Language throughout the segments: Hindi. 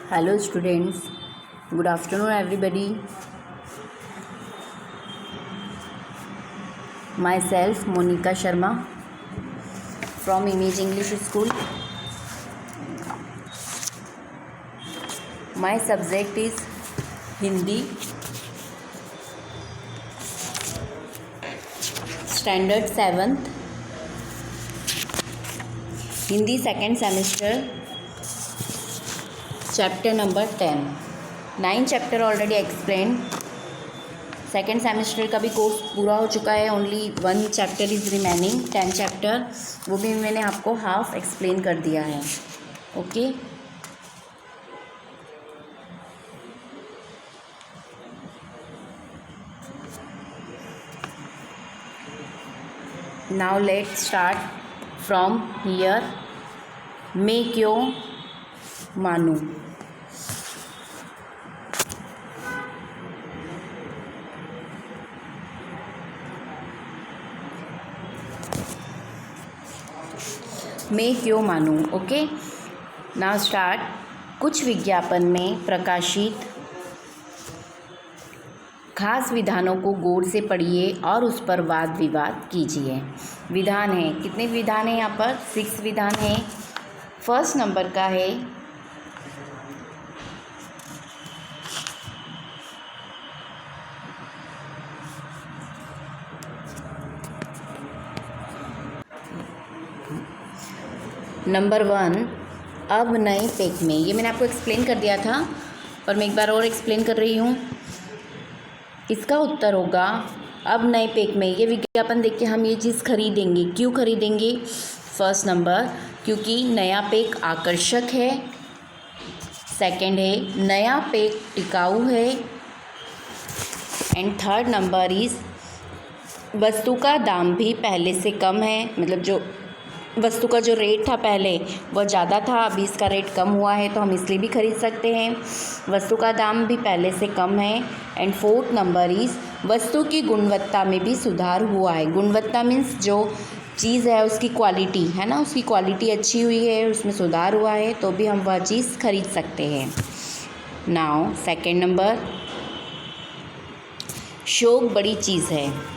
Hello students, good afternoon everybody. Myself Monica Sharma from Image English School. My subject is Hindi, Standard 7th, Hindi second semester, chapter number 10. 9 chapter already explained. Second semester का भी कोर्स पूरा हो चुका है. Only 1 chapter is remaining. 10 chapter वो भी मैंने आपको हाफ एक्सप्लेन कर दिया है. Okay. Now let start from here. मैं क्यों मानूं. मैं क्यों मानूं. ओके. Now start. कुछ विज्ञापन में प्रकाशित खास विधानों को गौर से पढ़िए और उस पर वाद विवाद कीजिए. विधान है, कितने विधान है यहाँ पर? 6 विधान है. फर्स्ट नंबर का है नंबर 1, अब नए पैक में. ये मैंने आपको एक्सप्लेन कर दिया था पर मैं एक बार और एक्सप्लेन कर रही हूँ. इसका उत्तर होगा अब नए पैक में. ये विज्ञापन देख के हम ये चीज़ खरीदेंगे. क्यों खरीदेंगे? फर्स्ट नंबर, क्योंकि नया पैक आकर्षक है. सेकंड है नया पैक टिकाऊ है. एंड थर्ड नंबर इज़ वस्तु का दाम भी पहले से कम है. मतलब जो वस्तु का जो रेट था पहले वह ज़्यादा था, अभी इसका रेट कम हुआ है तो हम इसलिए भी खरीद सकते हैं. वस्तु का दाम भी पहले से कम है. एंड फोर्थ नंबर इज़ वस्तु की गुणवत्ता में भी सुधार हुआ है. गुणवत्ता मीन्स जो चीज़ है उसकी क्वालिटी है ना, उसकी क्वालिटी अच्छी हुई है, उसमें सुधार हुआ है तो भी हम वह चीज़ खरीद सकते हैं. नाउ सेकेंड नंबर, शौक बड़ी चीज़ है.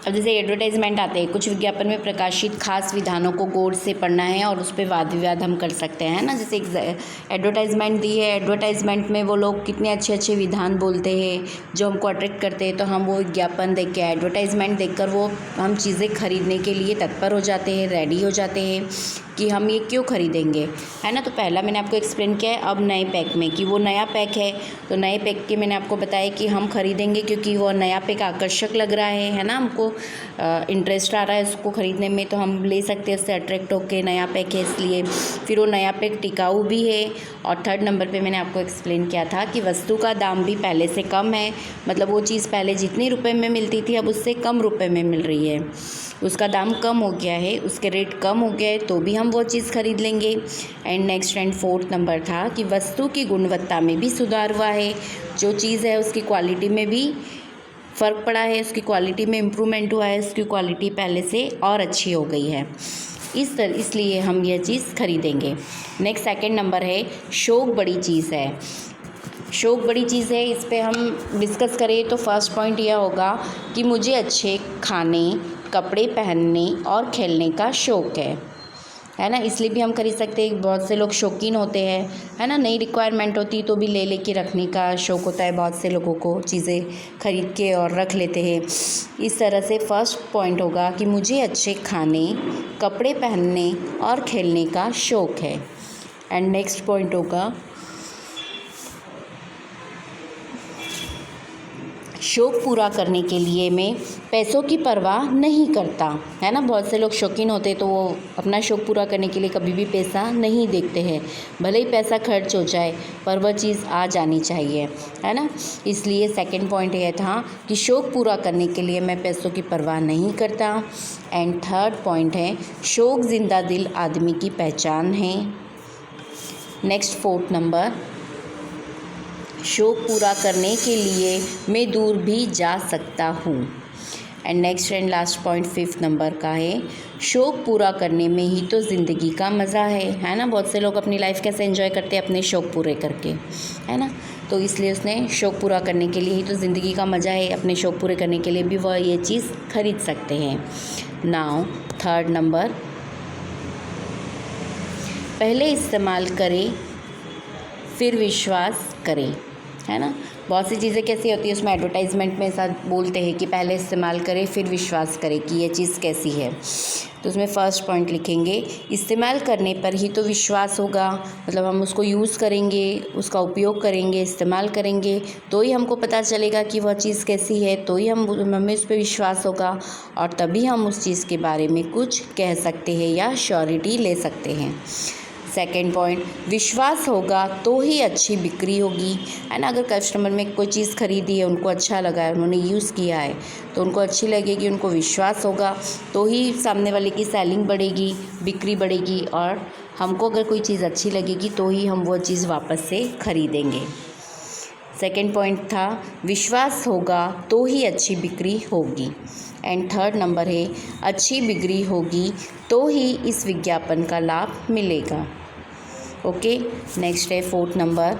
अब जैसे एडवर्टाइजमेंट आते हैं, कुछ विज्ञापन में प्रकाशित खास विधानों को गौर से पढ़ना है और उस पर वाद विवाद हम कर सकते हैं ना. जैसे एडवर्टाइजमेंट दी है, एडवर्टाइजमेंट में वो लोग कितने अच्छे अच्छे विधान बोलते हैं जो हमको अट्रैक्ट करते हैं, तो हम वो विज्ञापन देख के, एडवर्टाइजमेंट देखकर वो हम चीज़ें खरीदने के लिए तत्पर हो जाते हैं, रेडी हो जाते हैं कि हम ये क्यों खरीदेंगे, है ना. तो पहला मैंने आपको एक्सप्लेन किया है अब नए पैक में, कि वो नया पैक है तो नए पैक के मैंने आपको बताया कि हम खरीदेंगे क्योंकि वो नया पैक आकर्षक लग रहा है ना, हमको इंटरेस्ट आ रहा है उसको ख़रीदने में तो हम ले सकते हैं उससे अट्रैक्ट होके. नया पैक है इसलिए. फिर वो नया पैक टिकाऊ भी है. और थर्ड नंबर पे मैंने आपको एक्सप्लेन किया था कि वस्तु का दाम भी पहले से कम है. मतलब वो चीज़ पहले जितने रुपए में मिलती थी अब उससे कम रुपए में मिल रही है, उसका दाम कम हो गया है, उसके रेट कम हो गया है तो भी हम वो चीज़ खरीद लेंगे. And next and fourth number था कि वस्तु की गुणवत्ता में भी सुधार हुआ है. जो चीज़ है उसकी क्वालिटी में भी फ़र्क पड़ा है, उसकी क्वालिटी में इम्प्रूवमेंट हुआ है, उसकी क्वालिटी पहले से और अच्छी हो गई है. इसलिए हम यह चीज़ खरीदेंगे. नेक्स्ट सेकंड नंबर है शौक बड़ी चीज़ है. शौक बड़ी चीज़ है, इस पे हम डिस्कस करें तो फर्स्ट पॉइंट यह होगा कि मुझे अच्छे खाने, कपड़े पहनने और खेलने का शौक़ है ना. इसलिए भी हम खरीद सकते हैं. बहुत से लोग शौकीन होते हैं, है ना, नई रिक्वायरमेंट होती तो भी ले लेके रखने का शौक़ होता है बहुत से लोगों को, चीज़ें खरीद के और रख लेते हैं. इस तरह से फर्स्ट पॉइंट होगा कि मुझे अच्छे खाने, कपड़े पहनने और खेलने का शौक़ है. एंड नेक्स्ट पॉइंट होगा शौक़ पूरा करने के लिए मैं पैसों की परवाह नहीं करता, है ना. बहुत से लोग शौकीन होते तो वो अपना शौक़ पूरा करने के लिए कभी भी पैसा नहीं देखते हैं. भले ही पैसा खर्च हो जाए पर वह चीज़ आ जानी चाहिए, है ना. इसलिए सेकंड पॉइंट यह था कि शौक़ पूरा करने के लिए मैं पैसों की परवाह नहीं करता. एंड थर्ड पॉइंट है शौक़ जिंदा दिल आदमी की पहचान है. नेक्स्ट फोर्थ नंबर, शौक़ पूरा करने के लिए मैं दूर भी जा सकता हूँ. And next and last point 5th number का है, शौक़ पूरा करने में ही तो ज़िंदगी का मज़ा है ना। बहुत से लोग अपनी लाइफ कैसे एंजॉय करते हैं, अपने शौक़ पूरे करके, है ना। तो इसलिए उसने शौक़ पूरा करने के लिए ही तो ज़िंदगी का मज़ा है, अपने शौक़ पूरे करने के लिए भी वह ये चीज़ खरीद सकते हैं। नाउ 3rd नंबर, पहले इस्तेमाल करें फिर विश्वास करें, है ना। बहुत सी चीज़ें कैसी होती है, उसमें एडवर्टाइजमेंट में ऐसा बोलते हैं कि पहले इस्तेमाल करें फिर विश्वास करें कि ये चीज़ कैसी है। तो उसमें फर्स्ट पॉइंट लिखेंगे, इस्तेमाल करने पर ही तो विश्वास होगा, मतलब हम उसको यूज़ करेंगे, उसका उपयोग करेंगे, इस्तेमाल करेंगे तो ही हमको पता चलेगा कि वह चीज़ कैसी है, तो ही हमें उस पर विश्वास होगा और तभी हम उस चीज़ के बारे में कुछ कह सकते हैं या श्योरिटी ले सकते हैं। सेकेंड पॉइंट, विश्वास होगा तो ही अच्छी बिक्री होगी, है ना। अगर कस्टमर में कोई चीज़ खरीदी है, उनको अच्छा लगा है, उन्होंने यूज़ किया है तो उनको अच्छी लगेगी, उनको विश्वास होगा तो ही सामने वाले की सेलिंग बढ़ेगी, बिक्री बढ़ेगी और हमको अगर कोई चीज़ अच्छी लगेगी तो ही हम वो चीज़ वापस से खरीदेंगे। सेकेंड पॉइंट था विश्वास होगा तो ही अच्छी बिक्री होगी। एंड 3rd नंबर है, अच्छी बिक्री होगी तो ही इस विज्ञापन का लाभ मिलेगा। ओके, नेक्स्ट है 4th नंबर,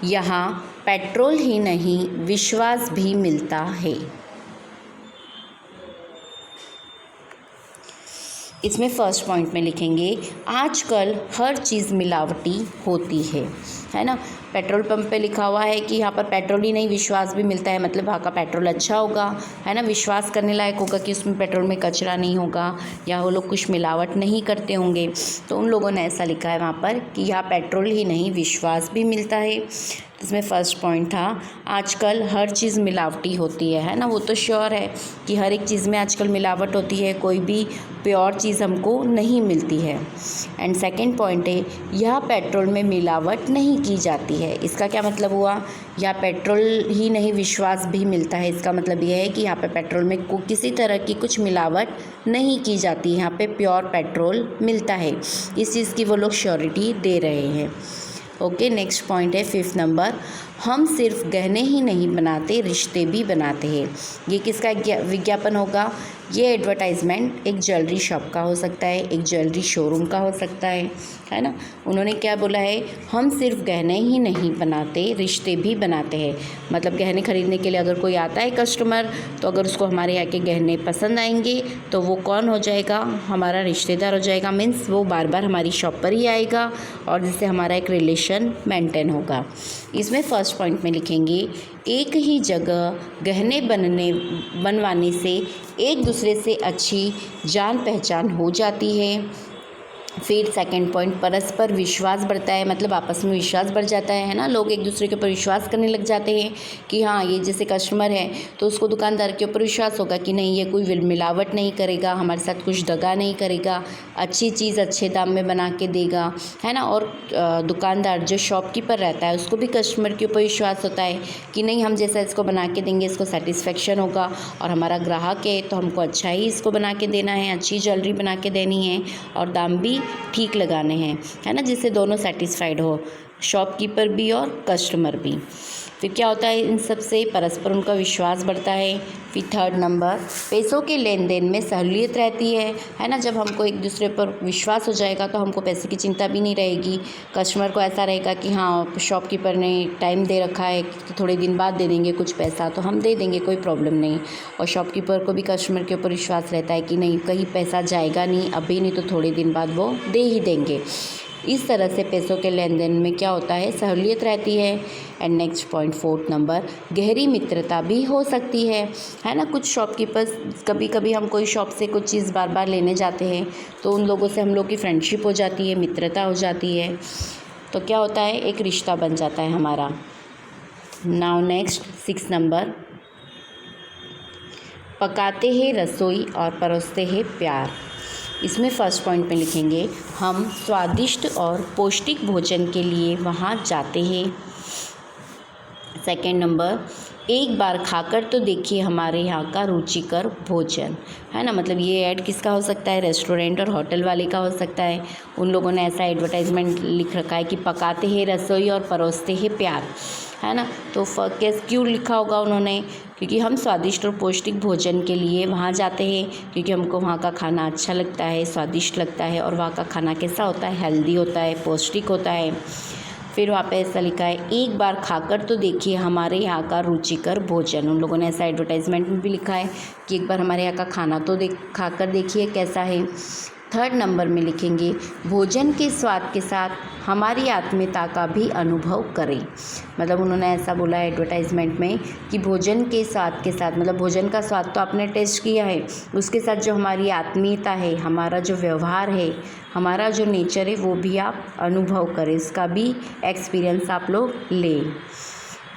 यहाँ पेट्रोल ही नहीं विश्वास भी मिलता है। इसमें फर्स्ट पॉइंट में लिखेंगे, आजकल हर चीज़ मिलावटी होती है ना। पेट्रोल पंप पे लिखा हुआ है कि यहाँ पर पेट्रोल ही नहीं विश्वास भी मिलता है, मतलब वहाँ का पेट्रोल अच्छा होगा, है ना, विश्वास करने लायक होगा कि उसमें पेट्रोल में कचरा नहीं होगा या वो लोग कुछ मिलावट नहीं करते होंगे। तो उन लोगों ने ऐसा लिखा है वहाँ पर कि यहाँ पेट्रोल ही नहीं विश्वास भी मिलता है। इसमें फर्स्ट पॉइंट था आजकल हर चीज़ मिलावटी होती है ना। वो तो श्योर है कि हर एक चीज़ में आजकल मिलावट होती है, कोई भी प्योर चीज़ हमको नहीं मिलती है। एंड सेकंड पॉइंट है यह पेट्रोल में मिलावट नहीं की जाती है। इसका क्या मतलब हुआ, या पेट्रोल ही नहीं विश्वास भी मिलता है, इसका मतलब यह है कि यहाँ पे पेट्रोल में किसी तरह की कुछ मिलावट नहीं की जाती, यहाँ पे प्योर पेट्रोल मिलता है। इस चीज़ की वो लोग श्योरिटी दे रहे हैं। ओके, नेक्स्ट पॉइंट है 5th नंबर, हम सिर्फ गहने ही नहीं बनाते रिश्ते भी बनाते हैं। ये किसका विज्ञापन होगा, ये एडवर्टाइजमेंट एक ज्वेलरी शॉप का हो सकता है, एक ज्वेलरी शोरूम का हो सकता है ना। उन्होंने क्या बोला है, हम सिर्फ गहने ही नहीं बनाते रिश्ते भी बनाते हैं। मतलब गहने खरीदने के लिए अगर कोई आता है कस्टमर, तो अगर उसको हमारे यहाँ के गहने पसंद आएंगे तो वो कौन हो जाएगा, हमारा रिश्तेदार हो जाएगा। मीन्स वो बार बार हमारी शॉप पर ही आएगा और जिससे हमारा एक रिलेशन मेंटेन होगा। इसमें फर्स्ट पॉइंट में लिखेंगे, एक ही जगह गहने बनवाने से एक दूसरे से अच्छी जान पहचान हो जाती है। फिर सेकंड पॉइंट, परस्पर विश्वास बढ़ता है, मतलब आपस में विश्वास बढ़ जाता है ना। लोग एक दूसरे के ऊपर विश्वास करने लग जाते हैं कि हाँ ये जैसे कस्टमर है तो उसको दुकानदार के ऊपर विश्वास होगा कि नहीं ये कोई मिलावट नहीं करेगा, हमारे साथ कुछ दगा नहीं करेगा, अच्छी चीज़ अच्छे दाम में बना के देगा, है ना। और दुकानदार जो शॉपकीपर रहता है उसको भी कस्टमर के ऊपर विश्वास होता है कि नहीं हम जैसा इसको बना के देंगे इसको सेटिस्फेक्शन होगा और हमारा ग्राहक है तो हमको अच्छा ही इसको बना के देना है, अच्छी ज्वेलरी बना के देनी है और दाम भी ठीक लगाने हैं, है ना, जिससे दोनों सेटिस्फाइड हो, शॉपकीपर भी और कस्टमर भी। फिर क्या होता है, इन सब से परस्पर उनका विश्वास बढ़ता है। फिर 3rd नंबर, पैसों के लेन देन में सहूलियत रहती है ना। जब हमको एक दूसरे पर विश्वास हो जाएगा तो हमको पैसे की चिंता भी नहीं रहेगी। कस्टमर को ऐसा रहेगा कि हाँ शॉपकीपर ने टाइम दे रखा है कि थोड़े दिन बाद दे देंगे कुछ पैसा, तो हम दे देंगे, कोई प्रॉब्लम नहीं। और शॉपकीपर को भी कस्टमर के ऊपर विश्वास रहता है कि नहीं कहीं पैसा जाएगा नहीं, अभी नहीं तो थोड़े दिन बाद वो दे ही देंगे। इस तरह से पैसों के लेन देन में क्या होता है, सहूलियत रहती है। And next point 4th number, गहरी मित्रता भी हो सकती है ना। कुछ शॉपकीपर्स, कभी कभी हम कोई शॉप से कुछ चीज़ बार बार लेने जाते हैं तो उन लोगों से हम लोग की फ्रेंडशिप हो जाती है, मित्रता हो जाती है, तो क्या होता है एक रिश्ता बन जाता है हमारा। नाउ नेक्स्ट 6th नंबर, पकाते हैं रसोई और परोसते हैं प्यार। इसमें फर्स्ट पॉइंट में लिखेंगे, हम स्वादिष्ट और पौष्टिक भोजन के लिए वहाँ जाते हैं। सेकंड नंबर, एक बार खाकर तो देखिए हमारे यहाँ का रुचिकर भोजन, है ना। मतलब ये ऐड किसका हो सकता है, रेस्टोरेंट और होटल वाले का हो सकता है। उन लोगों ने ऐसा एडवर्टाइजमेंट लिख रखा है कि पकाते हैं रसोई और परोसते हैं प्यार, है ना। तो क्यों लिखा होगा उन्होंने, क्योंकि हम स्वादिष्ट और पौष्टिक भोजन के लिए वहाँ जाते हैं, क्योंकि हमको वहाँ का खाना अच्छा लगता है, स्वादिष्ट लगता है। और वहाँ का खाना कैसा होता है, हेल्दी होता है, पौष्टिक होता है। फिर वहाँ पे ऐसा लिखा है, एक बार खाकर तो देखिए हमारे यहाँ का रुचिकर भोजन। उन लोगों ने ऐसा एडवर्टाइजमेंट में भी लिखा है कि एक बार हमारे यहाँ का खाना तो खाकर देखिए कैसा है। थर्ड नंबर में लिखेंगे, भोजन के स्वाद के साथ हमारी आत्मीयता का भी अनुभव करें। मतलब उन्होंने ऐसा बोला है एडवर्टाइजमेंट में कि भोजन के स्वाद के साथ, मतलब भोजन का स्वाद तो आपने टेस्ट किया है, उसके साथ जो हमारी आत्मीयता है, हमारा जो व्यवहार है, हमारा जो नेचर है, वो भी आप अनुभव करें, इसका भी एक्सपीरियंस आप लोग लें।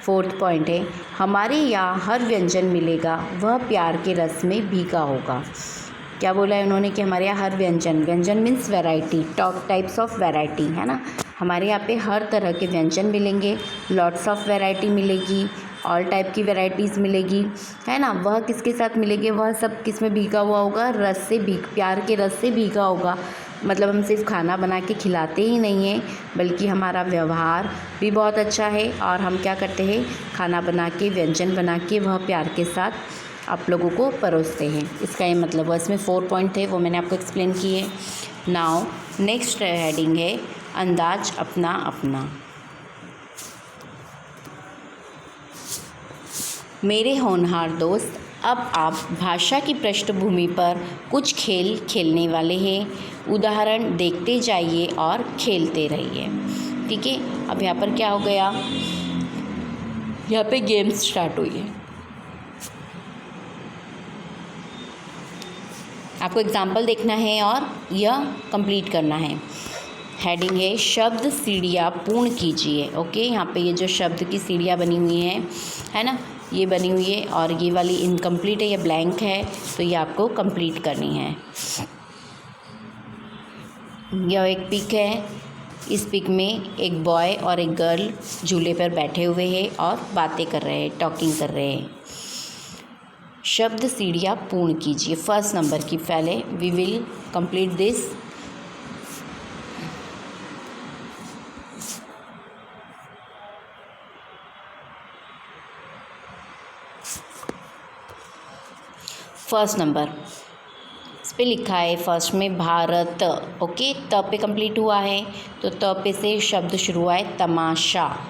फोर्थ पॉइंट है, हमारे यहाँ हर व्यंजन मिलेगा वह प्यार के रस में भीगा होगा। क्या बोला है उन्होंने कि हमारे यहाँ हर व्यंजन means variety, top types of variety, है ना। हमारे यहाँ पे हर तरह के व्यंजन मिलेंगे, लॉट्स ऑफ वैरायटी मिलेगी, ऑल टाइप की वैरायटीज़ मिलेगी, है ना। वह किसके साथ मिलेंगे, वह सब किस में भीगा हुआ होगा, रस से प्यार के रस से भीगा होगा। मतलब हम सिर्फ खाना बना के खिलाते ही नहीं हैं, बल्कि हमारा व्यवहार भी बहुत अच्छा है, और हम क्या करते हैं, खाना बना के, व्यंजन बना के वह प्यार के साथ आप लोगों को परोसते हैं। इसका ये मतलब हुआ। इसमें 4 पॉइंट थे, वो मैंने आपको एक्सप्लेन किए। नाउ नेक्स्ट हेडिंग है अंदाज अपना अपना। मेरे होनहार दोस्त, अब आप भाषा की पृष्ठभूमि पर कुछ खेल खेलने वाले हैं। उदाहरण देखते जाइए और खेलते रहिए। ठीक है, अब यहाँ पर क्या हो गया, यहाँ पे गेम्स स्टार्ट हुई है। आपको एग्जाम्पल देखना है और यह कंप्लीट करना है। हेडिंग है शब्द सीढ़ियाँ पूर्ण कीजिए। ओके, यहाँ पे ये जो शब्द की सीढ़ियाँ बनी हुई हैं, है ना, ये बनी हुई है, और ये वाली इनकम्प्लीट है, ये ब्लैंक है, तो ये आपको कंप्लीट करनी है। यह एक पिक है। इस पिक में एक बॉय और एक गर्ल झूले पर बैठे हुए हैं और बातें कर रहे हैं, टॉकिंग कर रहे हैं। शब्द सीढ़ियाँ पूर्ण कीजिए। फर्स्ट नंबर की पहले we will complete this. First number इस पे लिखा है फर्स्ट में भारत। ओके, त पे कंप्लीट हुआ है, तो त पे से शब्द शुरू हुआ है तमाशा।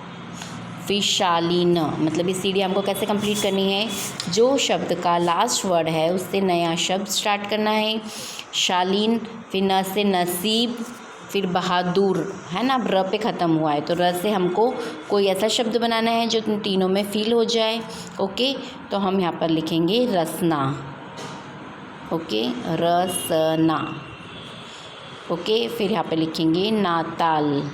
फिर शालीन, मतलब ये सीढ़ी हमको कैसे कंप्लीट करनी है, जो शब्द का लास्ट वर्ड है उससे नया शब्द स्टार्ट करना है। शालीन, फिर न से नसीब, फिर बहादुर, है ना, र पे ख़त्म हुआ है, तो र से हमको कोई ऐसा शब्द बनाना है जो तीनों में फील हो जाए। ओके, तो हम यहाँ पर लिखेंगे रसना। ओके, रसना। ओके, फिर यहाँ पे लिखेंगे नाताल।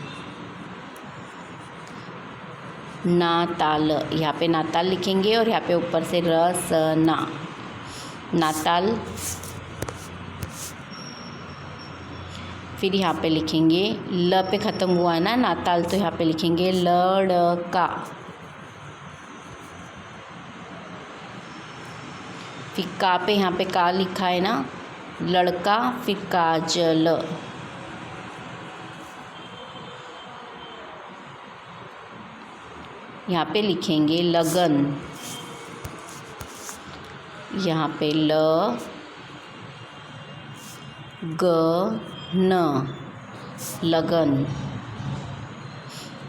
नाताल, यहाँ पे नाताल लिखेंगे, और यहाँ पे ऊपर से रसना, नाताल। फिर यहाँ पे लिखेंगे ल पे ख़त्म हुआ है ना नाताल, तो यहाँ पे लिखेंगे लड़का। फिर का पे यहाँ पे का लिखा है ना, लड़का, फिर काजल। यहाँ पे लिखेंगे लगन। यहाँ पे ल ग न, लगन।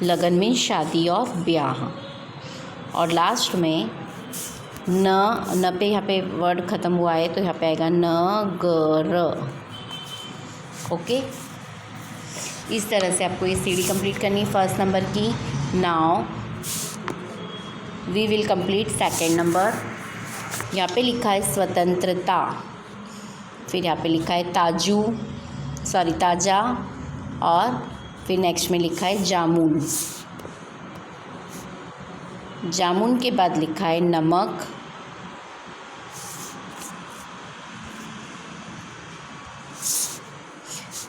लगन में शादी और ब्याह। और लास्ट में न पे यहाँ पे वर्ड ख़त्म हुआ है, तो यहाँ पे आएगा नगर। ओके, इस तरह से आपको ये सीढ़ी कंप्लीट करनी है फर्स्ट नंबर की। Now we will complete second number. यहाँ पे लिखा है स्वतंत्रता, फिर यहाँ पे लिखा है ताज़ा, और फिर नेक्स्ट में लिखा है जामुन। जामुन के बाद लिखा है नमक।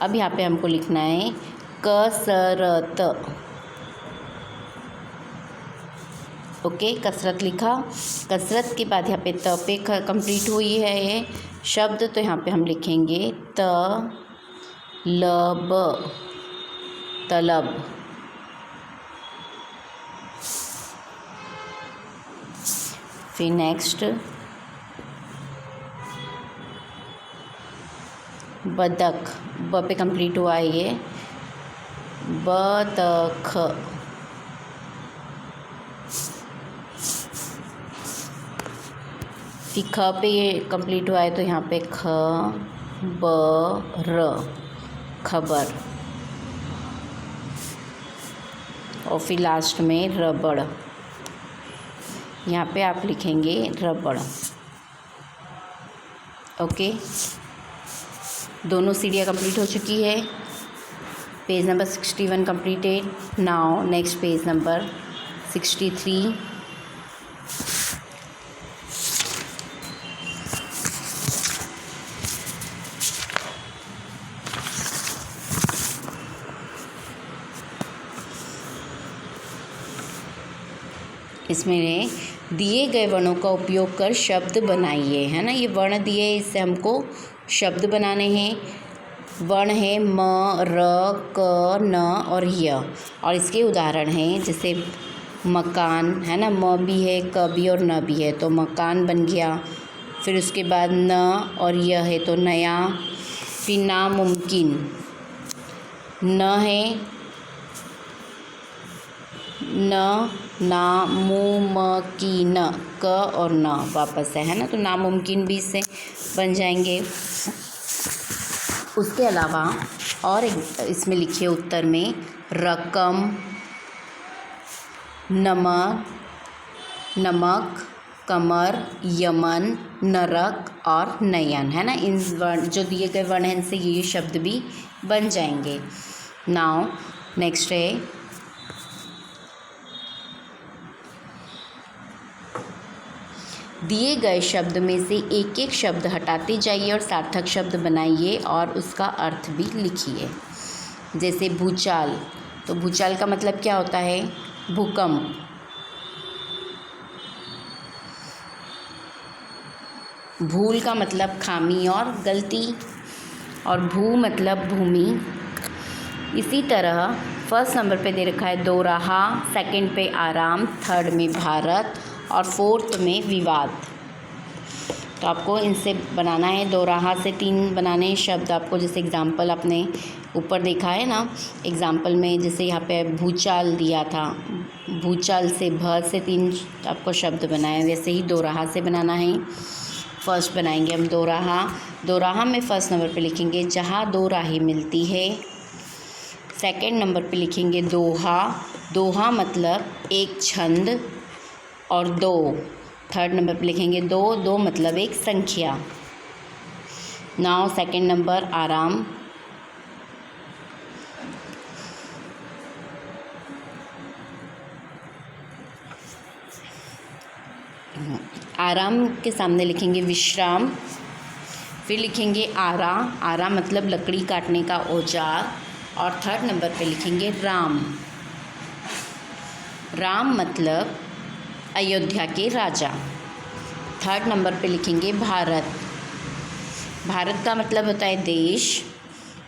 अब यहाँ पे हमको लिखना है कसरत। ओके, कसरत लिखा। कसरत के बाद यहाँ पे त पे कंप्लीट हुई है ये शब्द, तो यहाँ पे हम लिखेंगे तलब, तलब। फिर नेक्स्ट बतख, ब पे कंप्लीट हुआ है ये बतख। फिर ख पे ये कंप्लीट हुआ है तो यहाँ पे ख ब र, खबर। और फिर लास्ट में रबड़, यहाँ पे आप लिखेंगे रबड़। ओके, दोनों सीढ़ियाँ कंप्लीट हो चुकी है। Page number 61 completed. Now next page number 63। इसमें दिए गए वर्णों का उपयोग कर शब्द बनाइए, है ना। ये वर्ण दिए, इससे हमको शब्द बनाने हैं। वर्ण है म, र, क, न और य, और इसके उदाहरण हैं जैसे मकान, है ना। म भी है, क भी और न भी है, तो मकान बन गया। फिर उसके बाद न और य है तो नया। फिर नामुमकिन, न है न, नामुमकिन, क और न वापस है ना, तो नामुमकिन भी इससे बन जाएंगे। उसके अलावा और एक इसमें लिखिए उत्तर में रकम, नमक, नमक, कमर, यमन, नरक और नयन, है ना। इन वर्ण जो दिए गए वर्ण हैं इनसे ये शब्द भी बन जाएंगे। नाउ नेक्स्ट है दिए गए शब्द में से एक एक शब्द हटाते जाइए और सार्थक शब्द बनाइए और उसका अर्थ भी लिखिए। जैसे भूचाल, तो भूचाल का मतलब क्या होता है? भूकंप। भूल का मतलब खामी और गलती, और भू मतलब भूमि। इसी तरह फर्स्ट नंबर पे दे रखा है दोराहा, सेकंड पे आराम, थर्ड में भारत और फोर्थ में विवाद। तो आपको इनसे बनाना है। दोराहा से 3 बनाने शब्द आपको, जैसे एग्ज़ाम्पल आपने ऊपर देखा है ना एग्ज़ाम्पल में, जैसे यहाँ पे भूचाल दिया था, भूचाल से भ से 3 आपको शब्द बनाए, वैसे ही दोराहा से बनाना है। फर्स्ट बनाएंगे हम दोराहा। दोराहा में फर्स्ट नंबर पे लिखेंगे जहाँ दो राहें मिलती है। सेकंड नंबर पे लिखेंगे दोहा, दोहा मतलब एक छंद और 2। थर्ड नंबर पे लिखेंगे दो, दो मतलब एक संख्या। नाउ सेकंड नंबर आराम, आराम के सामने लिखेंगे विश्राम। फिर लिखेंगे आरा, आरा मतलब लकड़ी काटने का औजार। और थर्ड नंबर पे लिखेंगे राम, राम मतलब अयोध्या के राजा। थर्ड नंबर पे लिखेंगे भारत, भारत का मतलब होता है देश।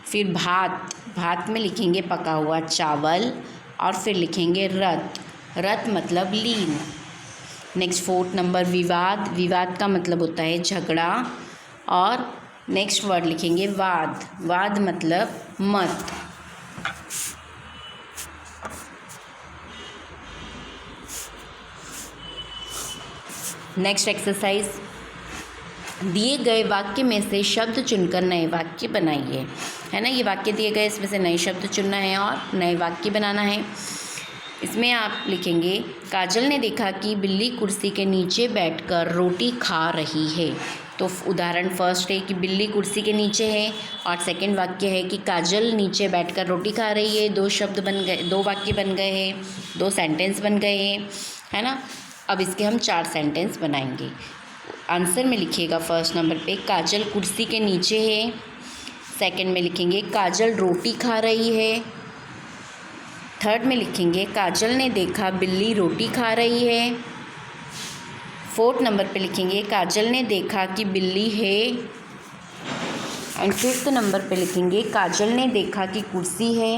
फिर भात, भात में लिखेंगे पका हुआ चावल। और फिर लिखेंगे रथ, रथ मतलब लीन। नेक्स्ट फोर्थ नंबर विवाद, विवाद का मतलब होता है झगड़ा। और नेक्स्ट वर्ड लिखेंगे वाद, वाद मतलब मत। नेक्स्ट एक्सरसाइज, दिए गए वाक्य में से शब्द चुनकर नए वाक्य बनाइए, है ना। ये वाक्य दिए गए, इसमें से नए शब्द चुनना है और नए वाक्य बनाना है। इसमें आप लिखेंगे काजल ने देखा कि बिल्ली कुर्सी के नीचे बैठकर रोटी खा रही है। तो उदाहरण फर्स्ट है कि बिल्ली कुर्सी के नीचे है, और सेकंड वाक्य है कि काजल नीचे बैठकर रोटी खा रही है। 2 शब्द बन गए, 2 वाक्य बन गए हैं, 2 सेंटेंस बन गए हैं, है ना। अब इसके हम 4 सेंटेंस बनाएंगे। आंसर में लिखिएगा फर्स्ट नंबर पे काजल कुर्सी के नीचे है। सेकंड में लिखेंगे काजल रोटी खा रही है। थर्ड में लिखेंगे काजल ने देखा बिल्ली रोटी खा रही है। फोर्थ नंबर पे लिखेंगे काजल ने देखा कि बिल्ली है। एंड फिफ्थ नंबर पे लिखेंगे काजल ने देखा कि कुर्सी है।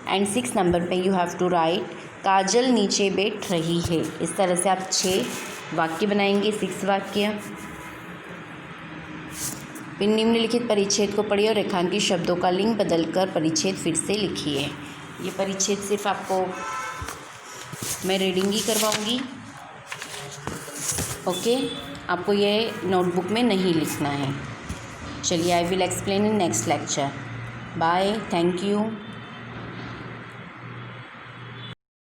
एंड सिक्स नंबर पे यू हैव टू राइट काजल नीचे बैठ रही है। इस तरह से आप 6 वाक्य बनाएंगे, 6 वाक्य। फिर निम्नलिखित परिच्छेद को पढ़िए और रेखांकित शब्दों का लिंग बदलकर परिच्छेद फिर से लिखिए। ये परिच्छेद सिर्फ आपको मैं रीडिंग ही करवाऊँगी, ओके। आपको ये नोटबुक में नहीं लिखना है। चलिए, I will explain in next lecture. Bye, thank you.